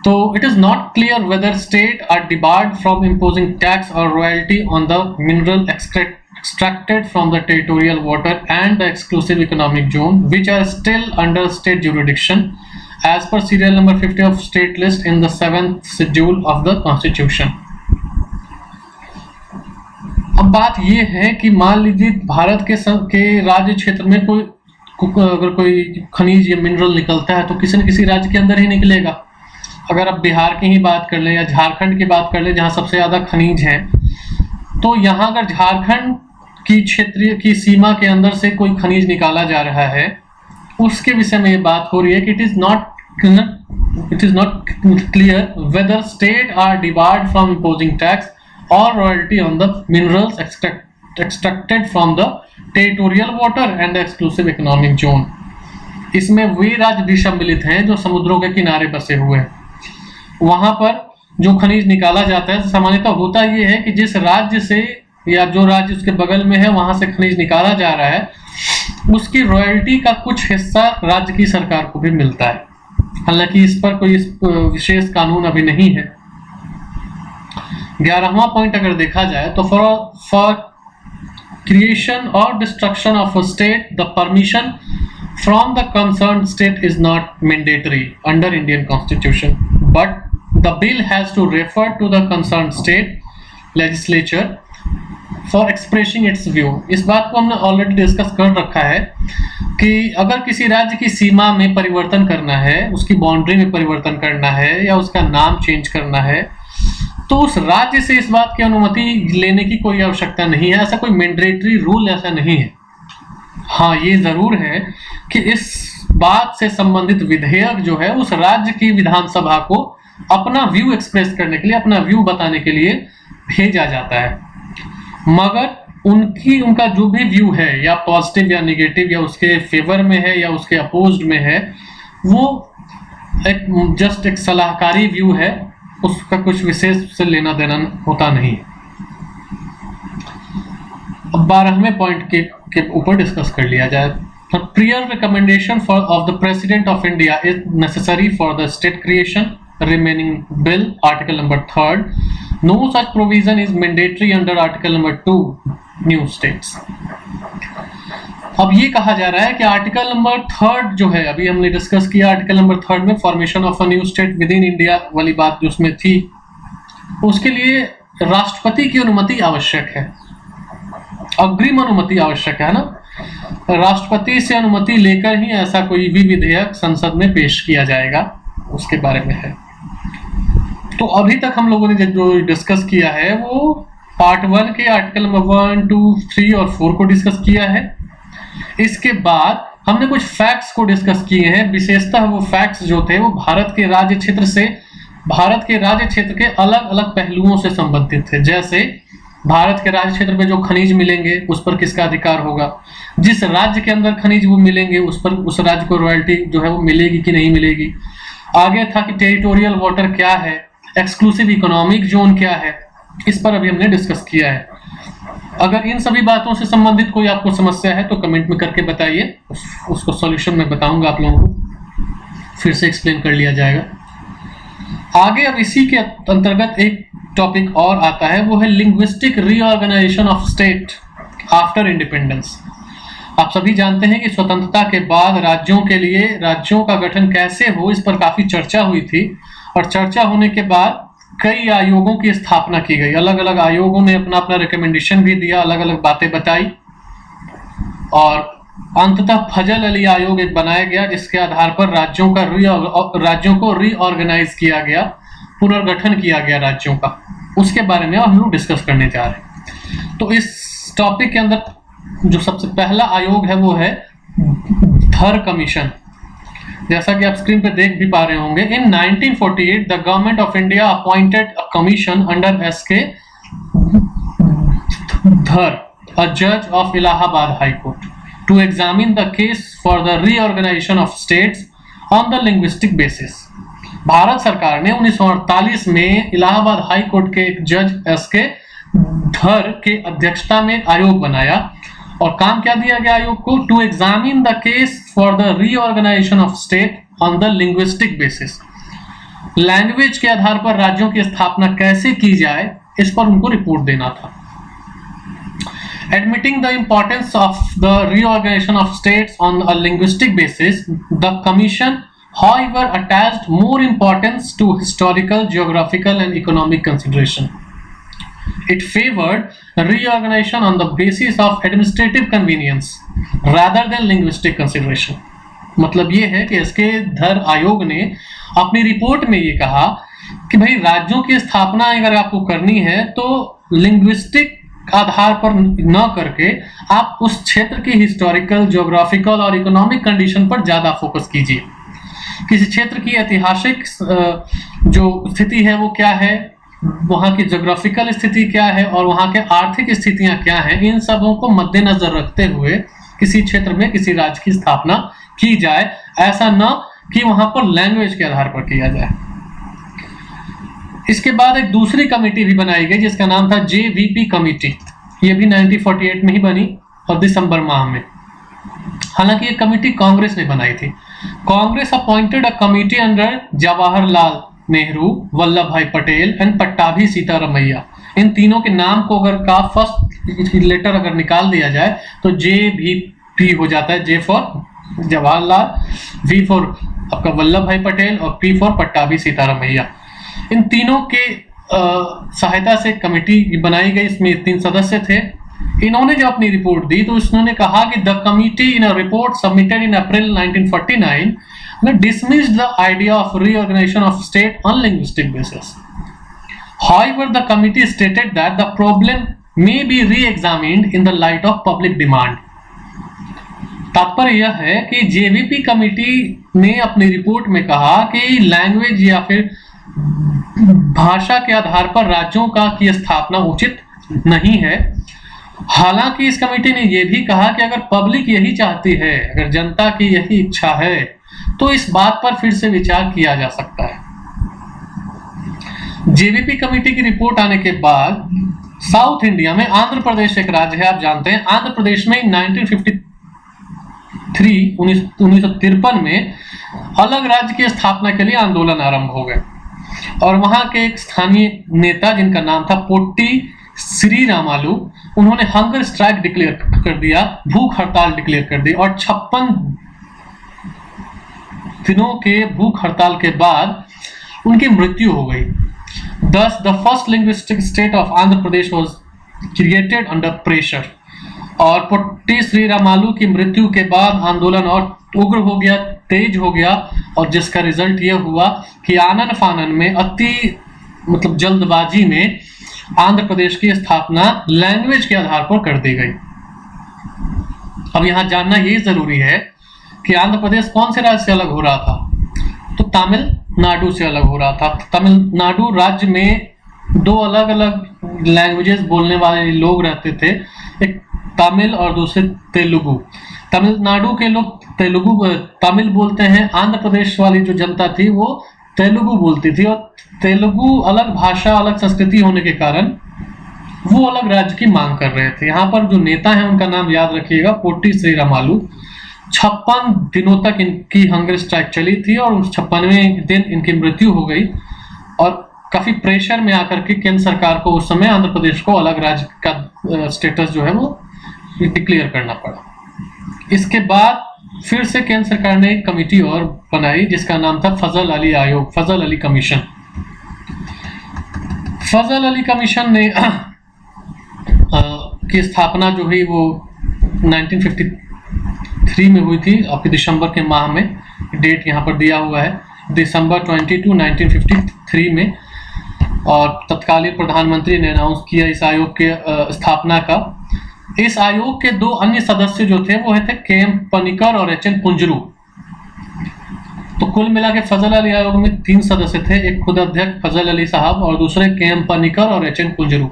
तो it is not clear whether state are debarred from imposing tax और royalty on the mineral extracted from the territorial water and the exclusive economic zone which are still under state jurisdiction as per serial number 50 of state list in the 7th schedule of the constitution। अब बात ये है कि मान लीजिए भारत के राज्य क्षेत्र में अगर कोई खनिज या मिनरल निकलता है तो किसी न किसी राज्य के अंदर ही निकलेगा। अगर आप बिहार की ही बात कर लें या झारखंड की बात कर लें जहां सबसे ज्यादा खनिज है, तो यहाँ अगर झारखंड की क्षेत्रीय की सीमा के अंदर से कोई खनिज निकाला जा रहा है, उसके विषय में ये बात हो रही है कि it is not clear whether state are debarred from imposing tax और royalty on the minerals extracted from the territorial water and exclusive economic zone. इसमें वे राज्य भी सम्मिलित हैं जो समुद्रों के किनारे बसे हुए हैं। वहां पर जो खनिज निकाला जाता है, सामान्यतः होता यह है कि जिस राज्य से या जो राज्य उसके बगल में है वहां से खनिज निकाला जा रहा है, उसकी रॉयल्टी का कुछ हिस्सा राज्य की सरकार को भी मिलता है। हालांकि इस पर कोई विशेष कानून अभी नहीं है। 11वां पॉइंट अगर देखा जाए तो फॉर क्रिएशन और destruction of a state the permission from the concern state is not mandatory under Indian constitution but the bill has to refer to the concerned state legislature for expressing its view। इस बात को हमने already discuss कर रखा है कि अगर किसी राज्य की सीमा में परिवर्तन करना है, उसकी बाउंड्री में परिवर्तन करना है या उसका नाम चेंज करना है, तो उस राज्य से इस बात की अनुमति लेने की कोई आवश्यकता नहीं है। ऐसा कोई मैंडेटरी रूल ऐसा नहीं है। हाँ, ये जरूर है कि इस बात से संबंधित विधेयक जो है उस राज्य की विधानसभा को अपना व्यू एक्सप्रेस करने के लिए, अपना व्यू बताने के लिए भेजा जाता है, मगर उनका जो भी व्यू है या पॉजिटिव या नेगेटिव या उसके फेवर में है या उसके अपोज्ड में है, वो जस्ट एक सलाहकारी व्यू है, उसका कुछ विशेष से लेना देना होता नहीं। अब 12वें पॉइंट के ऊपर डिस्कस कर लिया जाए। Prior recommendation of the President of India is necessary for the state creation remaining bill article number 3rd। No such provision is mandatory under article number 2 new states। अब ये कहा जा रहा है कि आर्टिकल नंबर 3rd जो है, अभी हमने डिस्कस किया आर्टिकल नंबर 3rd में formation of a new state with in India वाली बात जो उसमें थी, उसके लिए राष्ट्रपति की अनुमति आवश्यक है, अग्रिम अनुमति आवश्यक है ना। राष्ट्रपति से अनुमति लेकर ही ऐसा कोई भी विधेयक संसद में पेश किया जाएगा, उसके बारे में है। तो अभी तक हम लोगों ने जो डिस्कस किया है वो पार्ट 1 के आर्टिकल नंबर 1, 2, 3 और 4 को डिस्कस किया है। इसके बाद हमने कुछ फैक्ट्स को डिस्कस किए हैं। विशेषतः वो फैक्ट्स जो थे वो भारत के राज्य क्षेत्र के अलग अलग पहलुओं से संबंधित थे। जैसे भारत के राज्य क्षेत्र में जो खनिज मिलेंगे उस पर किसका अधिकार होगा, जिस राज्य के अंदर खनिज वो मिलेंगे उस राज्य को रॉयल्टी जो है वो मिलेगी कि नहीं मिलेगी, आगे था कि टेरिटोरियल वाटर क्या है, एक्सक्लूसिव इकोनॉमिक जोन क्या है, इस पर अभी हमने डिस्कस किया है। अगर इन सभी बातों से संबंधित कोई आपको समस्या है तो कमेंट में करके बताइए, उसको सॉल्यूशन में बताऊंगा आप लोगों को, फिर से एक्सप्लेन कर लिया जाएगा। आगे अब इसी के अंतर्गत एक टॉपिक और आता है, वो है linguistic reorganisation of state after independence. आप सभी जानते हैं कि स्वतंत्रता के बाद राज्यों के लिए राज्यों का गठन कैसे हो, इस पर काफी चर्चा हुई थी, और चर्चा होने के बाद कई आयोगों की स्थापना की गई। अलग अलग आयोगों ने अपना अपना रिकमेंडेशन भी दिया, अलग अलग बातें बताई, और अंततः फजल अली आयोग एक बनाया गया, जिसके आधार पर राज्यों को रीऑर्गेनाइज किया गया, पुनर्गठन किया गया राज्यों का। उसके बारे में हम लोग डिस्कस करने जा रहे हैं। तो इस टॉपिक के अंदर जो सबसे पहला आयोग है वो है धर कमीशन। जैसा कि आप स्क्रीन पे देख भी पा रहे होंगे, in 1948 the government of India appointed a commission under S K. Dhar, a जज of Allahabad high court, to examine the case for the reorganisation of states on the linguistic basis. Bharat सरकार ने 1948 में इलाहाबाद हाई कोर्ट के एक जज एस.के. धर के अध्यक्षता में एक आयोग बनाया, और काम क्या दिया गया आयोग को, to examine the case for the reorganisation of state on the linguistic basis. Language के आधार पर राज्यों की स्थापना कैसे की जाए, इस पर उनको रिपोर्ट देना था। Admitting the importance of the reorganisation of states on a linguistic basis, the commission however attached more importance to historical, geographical and economic consideration. It favored reorganization on the basis of administrative convenience rather than linguistic consideration. मतलब ये है कि इसके धर आयोग ने अपनी report में ये कहा कि भाई राज्यों की स्थापना अगर आपको करनी है तो लिंग्विस्टिक आधार पर न करके आप उस क्षेत्र की हिस्टोरिकल, ज्योग्राफिकल और इकोनॉमिक कंडीशन पर ज्यादा फोकस कीजिए। किसी क्षेत्र की ऐतिहासिक जो स्थिति है वो क्या है, वहाँ की ज्योग्राफिकल स्थिति क्या है, और वहाँ के आर्थिक स्थितियां क्या हैं, इन सबों को मद्देनजर रखते हुए किसी क्षेत्र में किसी राज्य की स्थापना की जाए, ऐसा न कि वहाँ पर लैंग्वेज के आधार पर किया जाए। इसके बाद एक दूसरी कमेटी भी बनाई गई जिसका नाम था JVP कमेटी। ये भी 1948 में ही बनी और दिसंबर माह में। हालांकि ये कमेटी कांग्रेस ने बनाई थी। Congress appointed a committee under Jawaharlal Nehru, Vallabh भाई पटेल एंड पट्टाभी सीतारमैया। इन तीनों के नाम को अगर का फर्स्ट लेटर अगर निकाल दिया जाए तो JVP हो जाता है। J for Jawaharlal, V for आपका वल्लभ भाई पटेल और P फॉर पट्टाभी सीतारमैया। इन तीनों के सहायता से कमेटी बनाई गई। इसमें 3 सदस्य थे। इन्होंने जब अपनी रिपोर्ट दी तो इसने कहा कि the committee in a report submitted in April 1949 dismissed the idea of reorganization of state on linguistic basis. However, the committee stated that the problem may be re-examined in the light of public demand. तात्पर्य यह है कि JVP committee ने अपनी report में कहा कि language या फिर भाषा के आधार पर राज्यों की स्थापना उचित नहीं है। हालांकि इस कमेटी ने यह भी कहा कि अगर पब्लिक यही चाहती है, अगर जनता की यही इच्छा है, तो इस बात पर फिर से विचार किया जा सकता है। JVP कमेटी की रिपोर्ट आने के बाद साउथ इंडिया में आंध्र प्रदेश एक राज्य है, आप जानते हैं। आंध्र प्रदेश में 1953 में अलग राज्य की स्थापना के लिए आंदोलन आरंभ हो गए, और वहां के एक स्थानीय नेता जिनका नाम था पोट्टी श्री रामालू, उन्होंने हंगर स्ट्राइक डिक्लेयर कर दिया, भूख हड़ताल डिक्लेयर कर दी, और 56 दिनों के भूख हड़ताल के बाद उनकी मृत्यु हो गई। Thus, the first linguistic state of Andhra Pradesh was created under pressure। और पोट्टी श्री रामालू की मृत्यु के बाद आंदोलन और उग्र हो गया, तेज हो गया, और जिसका रिजल्ट यह हुआ कि आनन फानन में जल्दबाजी में आंध्र प्रदेश की स्थापना लैंग्वेज के आधार पर कर दी गई। अब यहां जानना यह जरूरी है कि आंध्र प्रदेश कौन से राज्य से अलग हो रहा था, तो तमिलनाडु से अलग हो रहा था। तमिलनाडु राज्य में 2 अलग अलग लैंग्वेजेस बोलने वाले लोग रहते थे, एक तमिल और दूसरे तेलुगु। तमिलनाडु के लोग तमिल बोलते हैं। आंध्र प्रदेश वाली जो जनता थी वो तेलुगु बोलती थी, और तेलुगु अलग भाषा अलग संस्कृति होने के कारण वो अलग राज्य की मांग कर रहे थे। यहाँ पर जो नेता है उनका नाम याद रखिएगा, पोटी श्रीरामालू। 56 दिनों तक इनकी हंगर स्ट्राइक चली थी और 56वें दिन इनकी मृत्यु हो गई, और काफी प्रेशर में आकर के केंद्र सरकार को उस समय आंध्र प्रदेश को अलग राज्य का स्टेटस जो है वो डिक्लेयर करना पड़ा। इसके बाद फिर से केंद्र सरकार ने एक कमेटी और बनाई जिसका नाम था फजल अली आयोग, फजल अली कमीशन। फजल अली कमीशन ने की स्थापना जो हुई वो 1953 में हुई थी, आपके दिसंबर के माह में, डेट यहाँ पर दिया हुआ है, दिसंबर 22, 1953 में। और तत्कालीन प्रधानमंत्री ने अनाउंस किया इस आयोग के स्थापना का। इस आयोग के 2 अन्य सदस्य जो थे वो थे के एम पनिकर और एच एन कुंजरू। तो कुल मिला के फजल अली आयोग में 3 सदस्य थे, एक खुद अध्यक्ष फजल अली साहब और दूसरे के एम पनिकर और एच एन कुंजरू।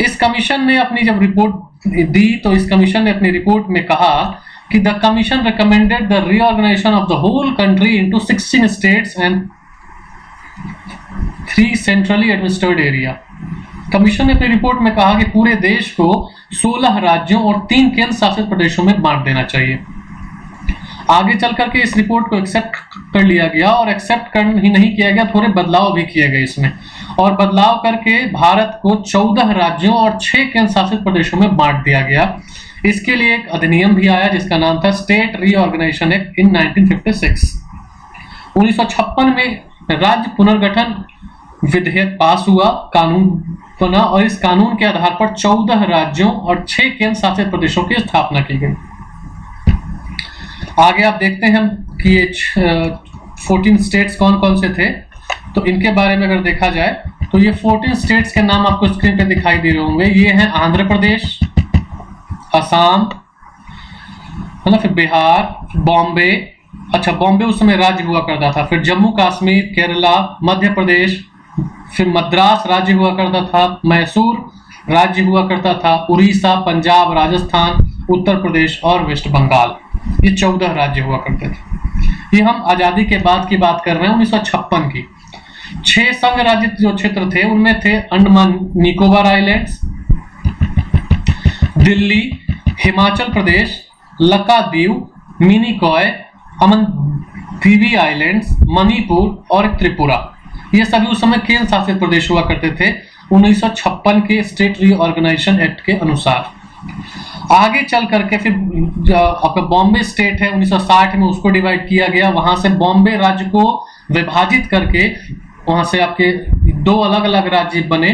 इस कमीशन ने अपनी जब रिपोर्ट दी तो इस कमीशन ने अपनी रिपोर्ट में कहा कि the commission recommended the reorganisation of the whole country into 16 states and 3 centrally administered area. Commission ने अपनी रिपोर्ट में कहा कि पूरे देश को 16 राज्यों और 3 केंद्र शासित प्रदेशों में बांट देना चाहिए। आगे चल करके इस रिपोर्ट को एक्सेप्ट कर लिया गया, और एक्सेप्ट कर ही नहीं किया गया, थोड़े बदलाव भी किए गए इसमें, और बदलाव करके भारत को 14 राज्यों और 6 केंद्र शासित प्रदेशों में बांट दिया गया। इसके लिए एक अधिनियम भी आया जिसका नाम था स्टेट रीऑर्गेनाइजेशन एक्ट इन 1956। 1956 में राज्य पुनर्गठन विधेयक पास हुआ, कानून बना, और इस कानून के आधार पर 14 राज्यों और 6 केंद्र शासित प्रदेशों की स्थापना की गई। आगे आप देखते हैं कि ये 14 स्टेट्स कौन कौन से थे। तो इनके बारे में अगर देखा जाए तो ये 14 स्टेट्स के नाम आपको स्क्रीन पे दिखाई दे रहे होंगे। ये हैं आंध्र प्रदेश, असम, मतलब फिर बिहार, बॉम्बे, अच्छा बॉम्बे उस समय राज्य हुआ करता था, फिर जम्मू कश्मीर, केरला, मध्य प्रदेश, फिर मद्रास राज्य हुआ करता था, मैसूर राज्य हुआ करता था, उड़ीसा, पंजाब, राजस्थान, उत्तर प्रदेश और वेस्ट बंगाल। ये 14 राज्य हुआ करते थे। ये हम आजादी के बाद की बात कर रहे हैं, 1956 की। 6 संघ राज्य जो क्षेत्र थे उनमें थे अंडमान निकोबार आइलैंड्स, दिल्ली, हिमाचल प्रदेश, लक्षद्वीप, मिनिकॉय, अमनदीवी आइलैंड्स, मणिपुर और त्रिपुरा। ये सभी उस समय केंद्र शासित प्रदेश हुआ करते थे 1956 के स्टेट रीऑर्गेनाइजेशन एक्ट के अनुसार। आगे चल करके फिर आपका बॉम्बे स्टेट है 1960 में, उसको डिवाइड किया गया। वहां से बॉम्बे राज्य को विभाजित करके वहां से आपके 2 अलग अलग राज्य बने।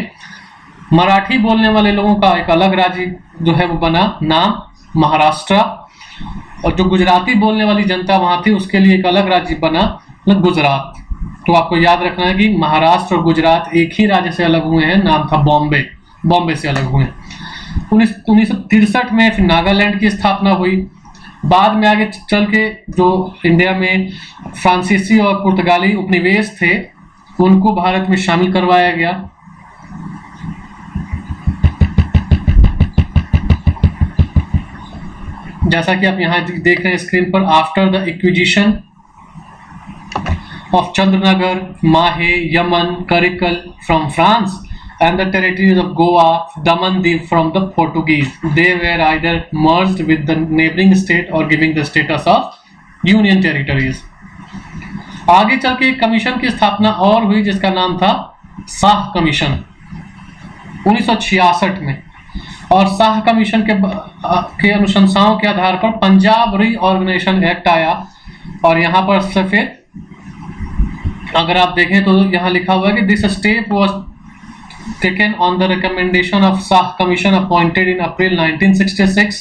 मराठी बोलने वाले लोगों का एक अलग राज्य जो है वो बना, नाम महाराष्ट्र, और जो गुजराती बोलने वाली जनता वहां थी उसके लिए एक अलग राज्य बना, मतलब गुजरात। तो आपको याद रखना है कि महाराष्ट्र और गुजरात एक ही राज्य से अलग हुए हैं, नाम था बॉम्बे, बॉम्बे से अलग हुए। 1963 में फिर नागालैंड की स्थापना हुई। बाद में आगे चल के जो इंडिया में फ्रांसीसी और पुर्तगाली उपनिवेश थे उनको भारत में शामिल करवाया गया। जैसा कि आप यहाँ देख रहे हैं स्क्रीन पर, after the acquisition of Chandrnagar, Mahe, Yaman, Karikal from France and the territories of Goa, Daman, Diu from the Portuguese. They were either merged with the neighboring state or giving the status of union territories. आगे चल के एक commission की स्थापना और हुई जिसका नाम था शाह कमीशन 1966 में, और शाह कमीशन के अनुशंसाओं के आधार पर पंजाब रीऑर्गेनाइजेशन एक्ट आया। और यहाँ पर सफेद अगर आप देखें तो यहाँ लिखा हुआ है कि this step was taken on the recommendation of Shah commission appointed in April 1966।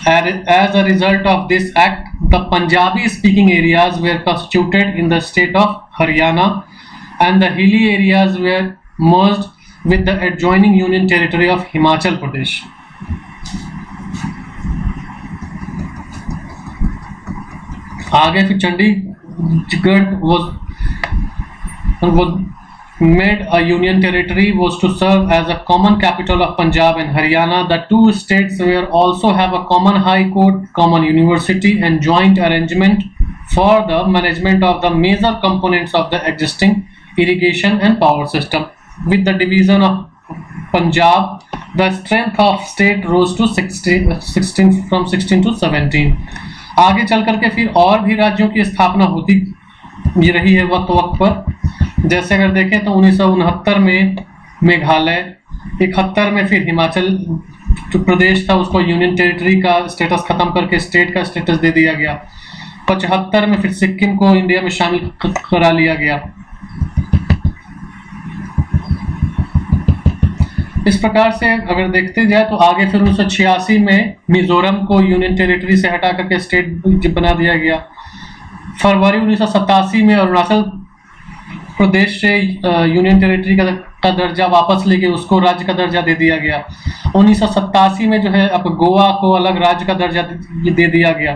As a result of this act, the Punjabi speaking areas were constituted in the state of Haryana and the hilly areas were merged with the adjoining union territory of Himachal Pradesh. आगे फिर Chandigarh made a union territory was to serve as a common capital of Punjab and Haryana. The two states will also have a common high court, common university and joint arrangement for the management of the major components of the existing irrigation and power system. With the division of Punjab, the strength of state rose to 16 to 17. आगे चल करके फिर और भी राज्यों की स्थापना होती रही है वक्त वक्त पर। जैसे अगर देखें तो 1969 में मेघालय, 71 में फिर हिमाचल जो प्रदेश था उसको यूनियन टेरिटरी का स्टेटस खत्म करके स्टेट का स्टेटस दे दिया गया। 75 में फिर सिक्किम को इंडिया में शामिल करा लिया गया। इस प्रकार से अगर देखते जाए तो आगे फिर 1986 में मिजोरम को यूनियन टेरिटरी से हटा करके स्टेट बना दिया गया। फरवरी 1987 में अरुणाचल प्रदेश से यूनियन टेरिटरी का दर्जा वापस लेके उसको राज्य का दर्जा दे दिया गया। 1987 में जो है अब गोवा को अलग राज्य का दर्जा दे दिया गया।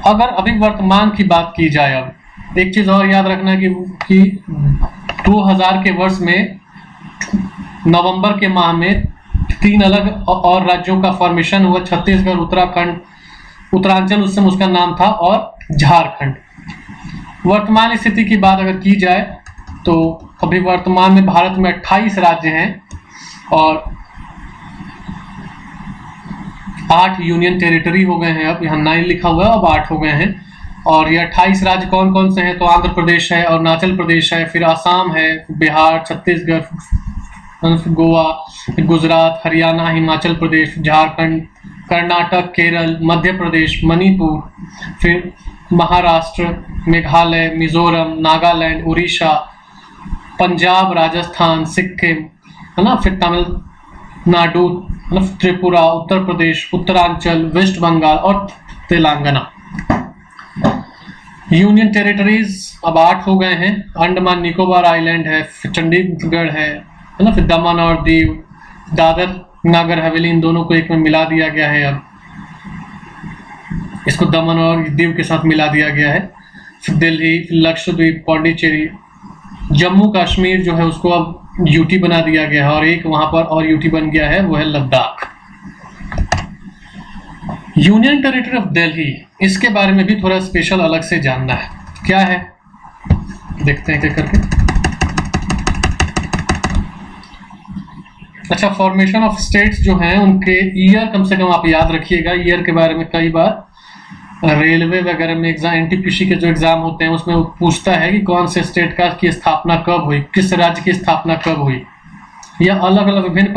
अगर अभी वर्तमान की बात की जाए, अब एक चीज और याद रखना कि 2000 के वर्ष में नवंबर के माह में 3 अलग और राज्यों का फॉर्मेशन हुआ। छत्तीसगढ़, उत्तराखंड, उत्तरांचल उस समय उसका नाम था, और झारखंड। वर्तमान स्थिति की बात अगर की जाए तो अभी वर्तमान में भारत में 28 राज्य हैं और 8 यूनियन टेरिटरी हो गए हैं। अब यहाँ 9 लिखा हुआ है, अब 8 हो गए हैं। और ये 28 राज्य कौन कौन से हैं? तो आंध्र प्रदेश है, अरुणाचल प्रदेश है, फिर आसाम है, बिहार, छत्तीसगढ़, गोवा, गुजरात, हरियाणा, हिमाचल प्रदेश, झारखंड, कर्नाटक, केरल, मध्य प्रदेश, मणिपुर, फिर महाराष्ट्र, मेघालय, मिजोरम, नागालैंड, उड़ीसा, पंजाब, राजस्थान, सिक्किम, है ना, फिर तमिलनाडु, मतलब त्रिपुरा, उत्तर प्रदेश, उत्तरांचल, वेस्ट बंगाल और तेलंगाना। यूनियन टेरिटरीज अब 8 हो गए हैं। अंडमान निकोबार आइलैंड है, फिर चंडीगढ़ है ना, फिर दमन और दीव, दादर नागर हवेली, इन दोनों को एक में मिला दिया गया है। अब इसको दमन और दीव के साथ मिला दिया गया है। फिर दिल्ली, लक्षद्वीप, पौंडीचेरी, जम्मू कश्मीर जो है उसको अब यूटी बना दिया गया है, और एक वहां पर और यूटी बन गया है, वो है Ladakh. Union territory of Delhi, इसके बारे में भी थोड़ा स्पेशल अलग से जानना है। क्या है देखते हैं क्या करके। अच्छा, फॉर्मेशन ऑफ स्टेट्स जो हैं उनके ईयर कम से कम आप याद रखिएगा। ईयर के बारे में कई बार रेलवे वगैरह में एग्जाम, एनटीपीसी के जो एग्जाम होते हैं उसमें वो पूछता है कि कौन से स्टेट का की स्थापना कब हुई, किस राज्य की स्थापना कब हुई, या अलग अलग विभिन्न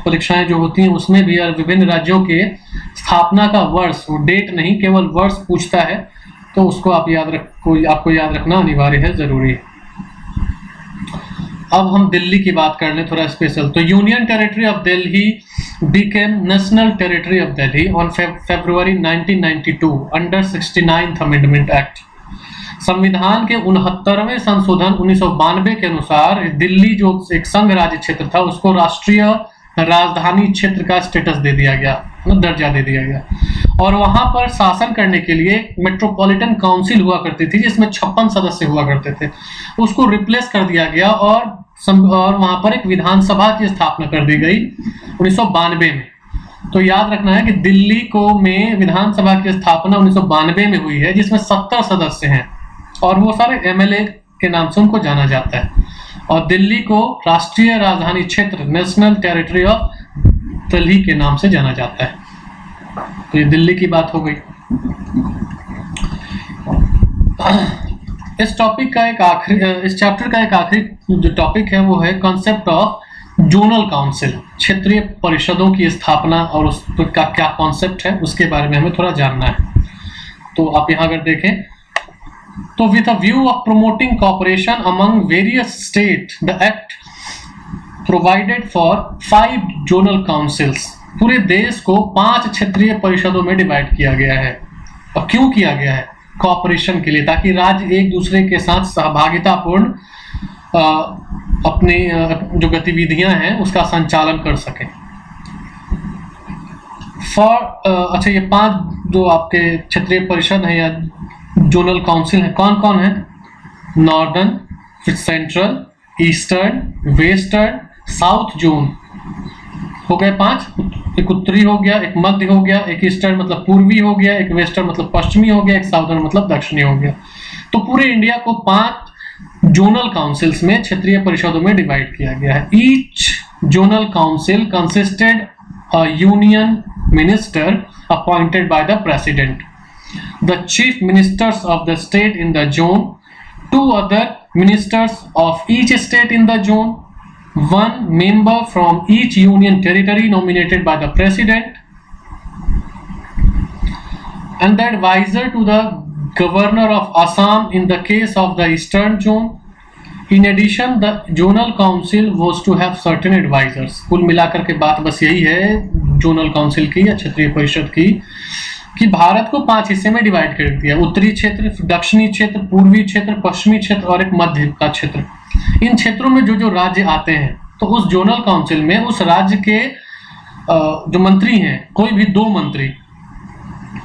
परीक्षाएं जो होती हैं उसमें भी विभिन्न राज्यों के स्थापना का वर्ष, वो डेट नहीं केवल वर्ष पूछता है, तो उसको आपको याद रखना अनिवार्य है, जरूरी है। अब हम दिल्ली की बात कर लें थोड़ा स्पेशल। तो union territory of Delhi became national territory of Delhi on February 1992 under 69th Amendment Act। संविधान के 69वें संशोधन 1992 के अनुसार दिल्ली जो एक संघ राज्य क्षेत्र था उसको राष्ट्रीय राजधानी क्षेत्र का स्टेटस दे दिया गया, दर्जा दे दिया गया। और वहां पर शासन करने के लिए मेट्रोपॉलिटन काउंसिल हुआ करती थी जिसमें 56 सदस्य हुआ करते थे, उसको रिप्लेस कर दिया गया और वहां पर एक विधानसभा की स्थापना कर दी गई 1992 में। तो याद रखना है कि दिल्ली को में विधानसभा की स्थापना 1992 में हुई है जिसमें 70 सदस्य हैं और वो सारे एमएलए के नाम से उनको जाना जाता है। और दिल्ली को राष्ट्रीय राजधानी क्षेत्र नेशनल टेरिटरी ऑफ दिल्ली के नाम से जाना जाता है। तो ये दिल्ली की बात हो गई। इस चैप्टर का एक आखिरी जो टॉपिक है वो है कॉन्सेप्ट ऑफ जोनल काउंसिल, क्षेत्रीय परिषदों की स्थापना और उसका क्या कॉन्सेप्ट है उसके बारे में हमें थोड़ा जानना है। तो आप यहाँ अगर देखें तो with a view of promoting cooperation among various state the act provided for 5 zonal councils. पूरे देश को 5 क्षेत्रीय परिषदों में डिवाइड किया गया है। और क्यों किया गया है? कॉपरेशन के लिए, ताकि राज्य एक दूसरे के साथ सहभागितापूर्ण अपनी जो गतिविधियां हैं उसका संचालन कर सके। अच्छा, ये 5 जो आपके क्षेत्रीय परिषद हैं या जोनल काउंसिल हैं कौन कौन है? नॉर्दर्न, फिर central, eastern, western, south zone हो गए 5। एक उत्तरी हो गया, एक मध्य हो गया, एक ईस्टर्न मतलब पूर्वी हो गया, एक वेस्टर्न मतलब पश्चिमी हो गया, एक साउदर्न मतलब दक्षिणी हो गया। तो पूरे इंडिया को 5 जोनल काउंसिल्स में, क्षेत्रीय परिषदों में डिवाइड किया गया है। Each zonal council consisted a union minister appointed by the president, the chief ministers of the state in the zone, 2 other ministers of each state in the zone, 1 member from each union territory nominated by the president, and the advisor to the governor of Assam in the case of the eastern zone. In addition, the zonal council was to have certain advisors. कुल मिलाकर के बात बस यही है zonal council की या क्षेत्रीय परिषद की, कि भारत को 5 हिस्से में डिवाइड कर दिया। उत्तरी क्षेत्र, दक्षिणी क्षेत्र, पूर्वी क्षेत्र, पश्चिमी क्षेत्र और एक मध्य का क्षेत्र। इन क्षेत्रों में जो राज्य आते हैं, तो उस जोनल काउंसिल में उस राज्य के जो मंत्री हैं, कोई भी 2 मंत्री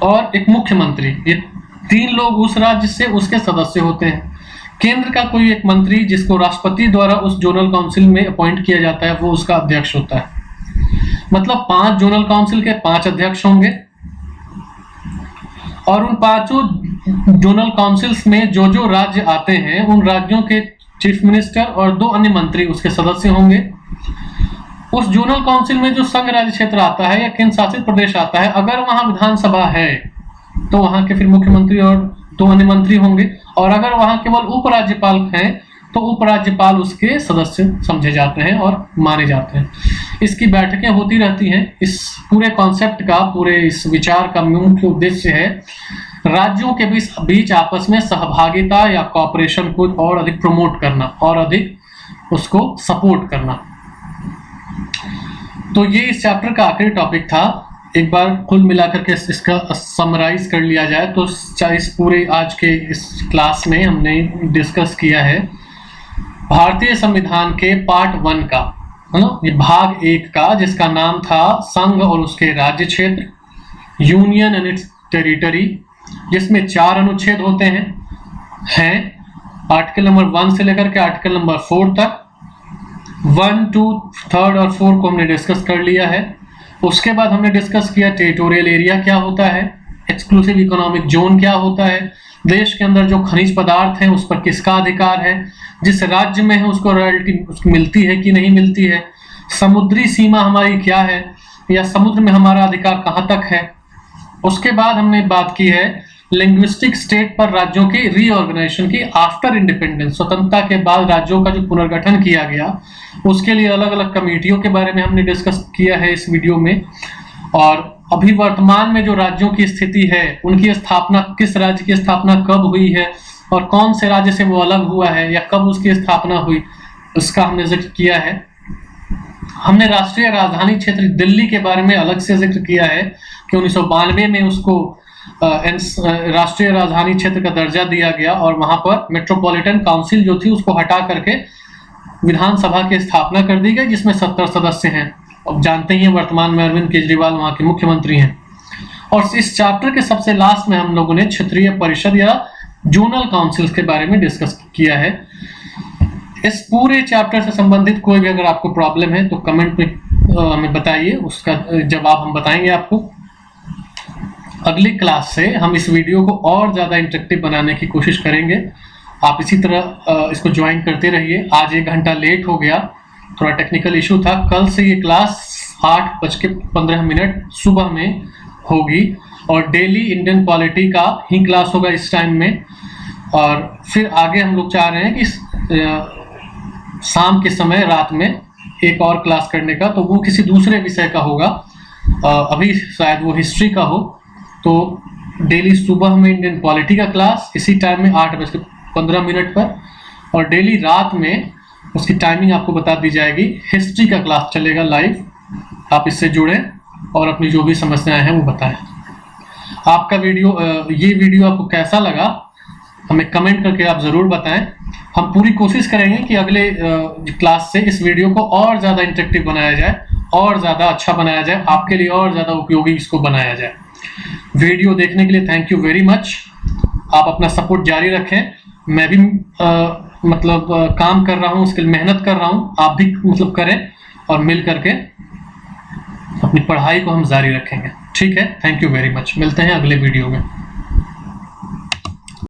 और एक मुख्यमंत्री, ये 3 लोग उस राज्य से उसके सदस्य होते हैं। केंद्र का कोई एक मंत्री जिसको राष्ट्रपति द्वारा उस जोनल काउंसिल में अपॉइंट किया जाता है, वो उसका अध्यक्ष होता है। मतलब 5 जोनल काउंसिल के 5 अध्यक्ष होंगे और उन 5 जोनल काउंसिल्स में जो राज्य आते हैं, उन राज्यों के चीफ मिनिस्टर और 2 अन्य मंत्री उसके सदस्य होंगे। उस जोनल काउंसिल में जो संघ राज्य क्षेत्र आता है या केंद्र शासित प्रदेश आता है, अगर वहां विधानसभा है तो वहां के फिर मुख्यमंत्री और 2 अन्य मंत्री होंगे, और अगर वहां केवल उपराज्यपाल हैं तो उपराज्यपाल उसके सदस्य समझे जाते हैं और माने जाते हैं। इसकी बैठकें होती रहती हैं। इस पूरे कॉन्सेप्ट का, पूरे इस विचार का मुख्य उद्देश्य है राज्यों के बीच आपस में सहभागिता या कॉपरेशन को और अधिक प्रमोट करना और अधिक उसको सपोर्ट करना। तो ये इस चैप्टर का आखिरी टॉपिक था। एक बार कुल मिलाकर के इसका समराइज कर लिया जाए तो इस पूरे आज के इस क्लास में हमने डिस्कस किया है भारतीय संविधान के पार्ट 1 का, है ना, ये भाग 1 का, जिसका नाम था संघ और उसके राज्य क्षेत्र, यूनियन एंड इट्स टेरिटरी, जिसमें 4 अनुच्छेद होते हैं आर्टिकल नंबर 1 से लेकर के आर्टिकल नंबर 4 तक। 1, 2, 3 और 4 को हमने डिस्कस कर लिया है। उसके बाद हमने डिस्कस किया टेरिटोरियल एरिया क्या होता है, एक्सक्लूसिव इकोनॉमिक जोन क्या होता है, देश के अंदर जो खनिज पदार्थ हैं उस पर किसका अधिकार है, जिस राज्य में है उसको रॉयल्टी उसको मिलती है कि नहीं मिलती है, समुद्री सीमा हमारी क्या है या समुद्र में हमारा अधिकार कहाँ तक है। उसके बाद हमने बात की है लिंग्विस्टिक स्टेट पर राज्यों की रीऑर्गेनाइजेशन की आफ्टर इंडिपेंडेंस, स्वतंत्रता के बाद राज्यों का जो पुनर्गठन किया गया उसके लिए अलग अलग कमेटियों के बारे में हमने डिस्कस किया है इस वीडियो में। और अभी वर्तमान में जो राज्यों की स्थिति है, उनकी स्थापना, किस राज्य की स्थापना कब हुई है और कौन से राज्य से वो अलग हुआ है या कब उसकी स्थापना हुई, उसका हमने जिक्र किया है। हमने राष्ट्रीय राजधानी क्षेत्र दिल्ली के बारे में अलग से जिक्र किया है कि 1992 में उसको राष्ट्रीय राजधानी क्षेत्र का दर्जा दिया गया और वहां पर मेट्रोपॉलिटन काउंसिल जो थी उसको हटा करके विधानसभा की स्थापना कर दी गई, जिसमें 70 सदस्य हैं। अब जानते ही हैं वर्तमान में अरविंद केजरीवाल वहां के मुख्यमंत्री हैं। और इस चैप्टर के सबसे लास्ट में हम लोगों ने क्षेत्रीय परिषद या जोनल काउंसिल्स के बारे में डिस्कस किया है। इस पूरे चैप्टर से संबंधित कोई भी अगर आपको प्रॉब्लम है तो कमेंट में हमें बताइए, उसका जवाब हम बताएंगे आपको। अगली क्लास से हम इस वीडियो को और ज़्यादा इंटरेक्टिव बनाने की कोशिश करेंगे। आप इसी तरह इसको ज्वाइन करते रहिए। आज 1 घंटा लेट हो गया, थोड़ा टेक्निकल इशू था। कल से ये क्लास 8:15 सुबह में होगी और डेली इंडियन पॉलिटी का ही क्लास होगा इस टाइम में। और फिर आगे हम लोग चाह रहे हैं कि शाम के समय रात में एक और क्लास करने का, तो वो किसी दूसरे विषय का होगा। अभी शायद वो हिस्ट्री का हो, तो डेली सुबह में इंडियन पॉलिटी का क्लास इसी टाइम में 8:15 पर, और डेली रात में उसकी टाइमिंग आपको बता दी जाएगी। हिस्ट्री का क्लास चलेगा लाइव, आप इससे जुड़ें और अपनी जो भी समस्याएं हैं वो बताएं। आपका ये वीडियो आपको कैसा लगा हमें कमेंट करके आप ज़रूर बताएं। हम पूरी कोशिश करेंगे कि अगले क्लास से इस वीडियो को और ज़्यादा इंटरेक्टिव बनाया जाए और ज़्यादा अच्छा बनाया जाए, आपके लिए और ज़्यादा उपयोगी इसको बनाया जाए। वीडियो देखने के लिए थैंक यू वेरी मच। आप अपना सपोर्ट जारी रखें। मैं भी मतलब काम कर रहा हूँ, उसके लिए मेहनत कर रहा हूँ, आप भी मतलब करें और मिल करके अपनी पढ़ाई को हम जारी रखेंगे। ठीक है, थैंक यू वेरी मच, मिलते हैं अगले वीडियो में।